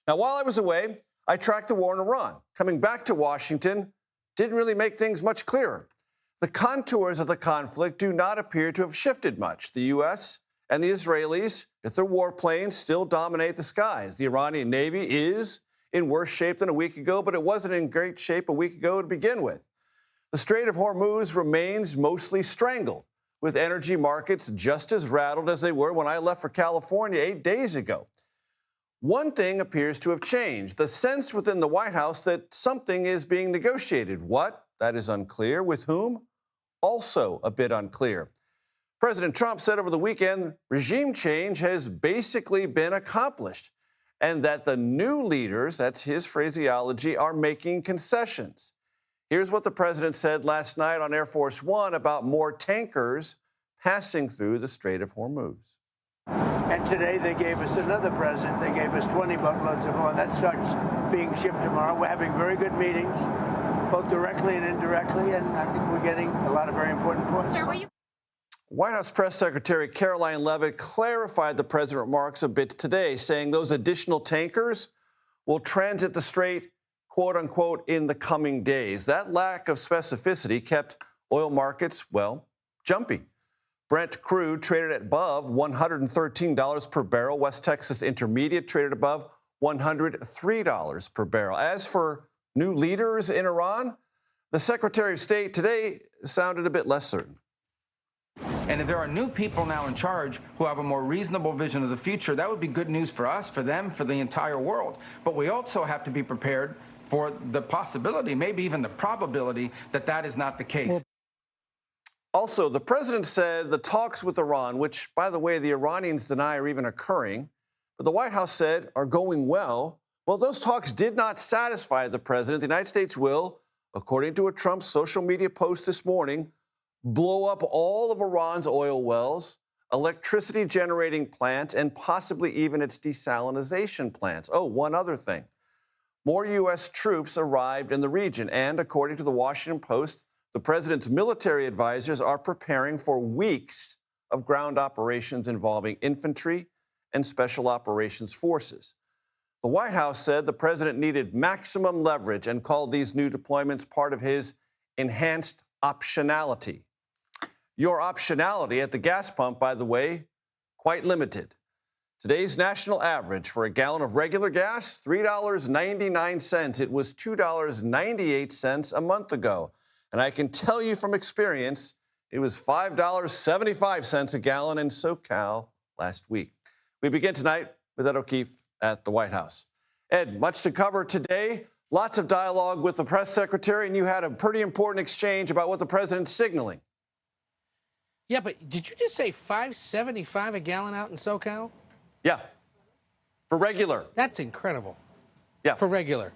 Now, while I was away, I tracked the war in Iran. Coming back to Washington didn't really make things much clearer. The contours of the conflict do not appear to have shifted much. The U.S. and the Israelis, with their warplanes, still dominate the skies. The Iranian Navy is in worse shape than a week ago, but it wasn't in great shape a week ago to begin with. The Strait of Hormuz remains mostly strangled, with energy markets just as rattled as they were when I left for California 8 days ago. One thing appears to have changed, the sense within the White House that something is being negotiated. What? That is unclear. With whom? Also a bit unclear. President Trump said over the weekend regime change has basically been accomplished and that the new leaders, that's his phraseology, are making concessions. Here's what the president said last night on Air Force One about more tankers passing through the Strait of Hormuz. And today they gave us another present. They gave us 20 boatloads of oil. That starts being shipped tomorrow. We're having very good meetings, both directly and indirectly, and I think we're getting a lot of very important points. Sir, were you? White House Press Secretary Caroline Leavitt clarified the president's remarks a bit today, saying those additional tankers will transit the strait, quote unquote, in the coming days. That lack of specificity kept oil markets, well, jumpy. Brent crude traded at above $113 per barrel. West Texas Intermediate traded above $103 per barrel. As for new leaders in Iran, the Secretary of State today sounded a bit less certain. And if there are new people now in charge who have a more reasonable vision of the future, that would be good news for us, for them, for the entire world. But we also have to be prepared for the possibility, maybe even the probability, that that is not the case. Also, the president said the talks with Iran, which, by the way, the Iranians deny are even occurring, but the White House said are going well. Well, those talks did not satisfy the president. The United States will, according to a Trump social media post this morning, blow up all of Iran's oil wells, electricity generating plants, and possibly even its desalinization plants. Oh, one other thing. More U.S. troops arrived in the region, and according to the Washington Post, the president's military advisors are preparing for weeks of ground operations involving infantry and special operations forces. The White House said the president needed maximum leverage and called these new deployments part of his enhanced optionality. Your optionality at the gas pump, by the way, quite limited. Today's national average for a gallon of regular gas, $3.99. It was $2.98 a month ago. And I can tell you from experience, it was $5.75 a gallon in SoCal last week. We begin tonight with Ed O'Keefe at the White House. Ed, much to cover today. Lots of dialogue with the press secretary, and you had a pretty important exchange about what the president's signaling. Yeah, but did you just say $5.75 a gallon out in SoCal? Yeah, for regular. That's incredible. Yeah. For regular.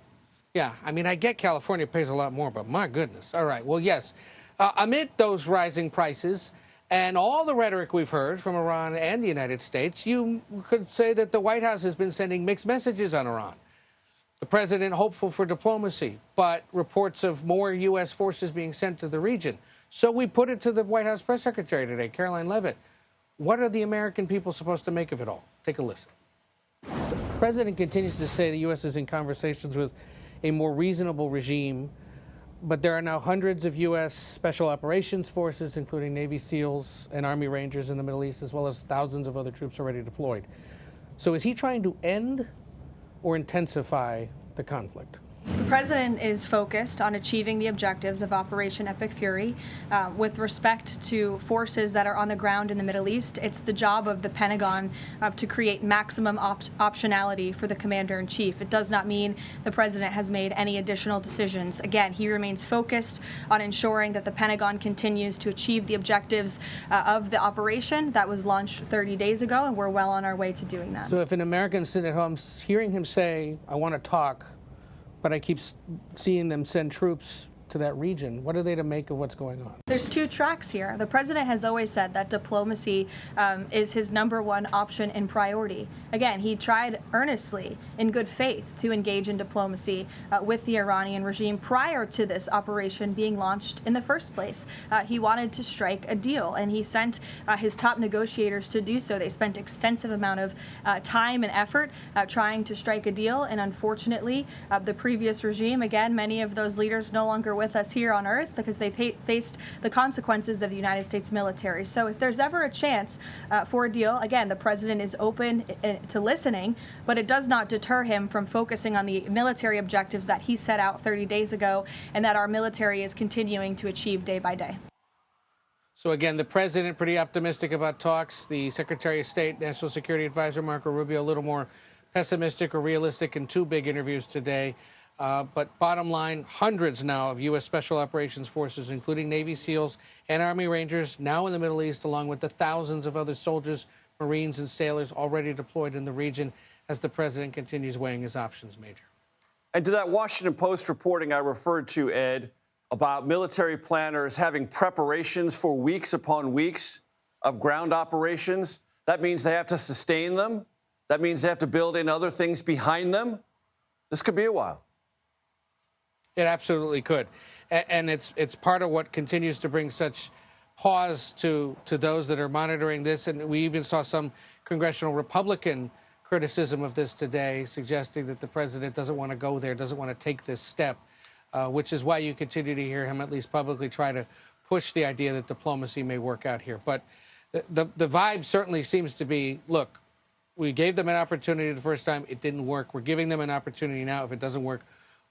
Yeah, I mean, I get California pays a lot more, but my goodness. All right, well, yes. Amid those rising prices and all the rhetoric we've heard from Iran and the United States, you could say that the White House has been sending mixed messages on Iran. The president hopeful for diplomacy, but reports of more U.S. forces being sent to the region. So we put it to the White House press secretary today, Caroline Leavitt. What are the American people supposed to make of it all? Take a listen. The president continues to say the U.S. is in conversations with a more reasonable regime, but there are now hundreds of U.S. Special Operations Forces, including Navy SEALs and Army Rangers in the Middle East, as well as thousands of other troops already deployed. So is he trying to end or intensify the conflict? The president is focused on achieving the objectives of Operation Epic Fury. With respect to forces that are on the ground in the Middle East, it's the job of the Pentagon to create maximum optionality for the commander-in-chief. It does not mean the president has made any additional decisions. Again, he remains focused on ensuring that the Pentagon continues to achieve the objectives of the operation that was launched 30 days ago, and we're well on our way to doing that. So if an American sitting at home hearing him say, I want to talk, but I keep seeing them send troops to that region? What are they to make of what's going on? There's two tracks here. The president has always said that diplomacy is his #1 option and priority. Again, he tried earnestly, in good faith, to engage in diplomacy with the Iranian regime prior to this operation being launched in the first place. He wanted to strike a deal, and he sent his top negotiators to do so. They spent extensive amount of time and effort trying to strike a deal, and unfortunately, the previous regime, again, many of those leaders no longer with us here on Earth because they faced the consequences of the United States military. So if there's ever a chance for a deal, again, the president is open to listening, but it does not deter him from focusing on the military objectives that he set out 30 days ago and that our military is continuing to achieve day by day. So again, the president pretty optimistic about talks. The Secretary of State, National Security Advisor Marco Rubio, a little more pessimistic or realistic in two big interviews today. But bottom line, hundreds now of U.S. Special Operations Forces, including Navy SEALs and Army Rangers, now in the Middle East, along with the thousands of other soldiers, Marines, and sailors already deployed in the region as the president continues weighing his options, Major. And to that Washington Post reporting I referred to, Ed, about military planners having preparations for weeks upon weeks of ground operations, that means they have to sustain them. That means they have to build in other things behind them. This could be a while. It absolutely could. And it's part of what continues to bring such pause to those that are monitoring this. And we even saw some congressional Republican criticism of this today, suggesting that the president doesn't want to go there, doesn't want to take this step, which is why you continue to hear him at least publicly try to push the idea that diplomacy may work out here. But the vibe certainly seems to be, look, we gave them an opportunity the first time. It didn't work. We're giving them an opportunity now. If it doesn't work,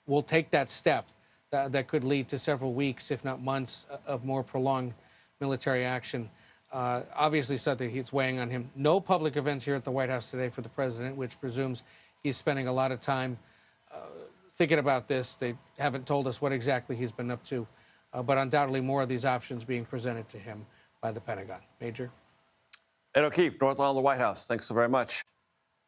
we'll take that step that could lead to several weeks, if not months, of more prolonged military action. Obviously, something he's weighing on him. No public events here at the White House today for the president, which presumes he's spending a lot of time thinking about this. They haven't told us what exactly he's been up to, but undoubtedly more of these options being presented to him by the Pentagon. Major? Ed O'Keefe, North Lawn of the White House. Thanks so very much.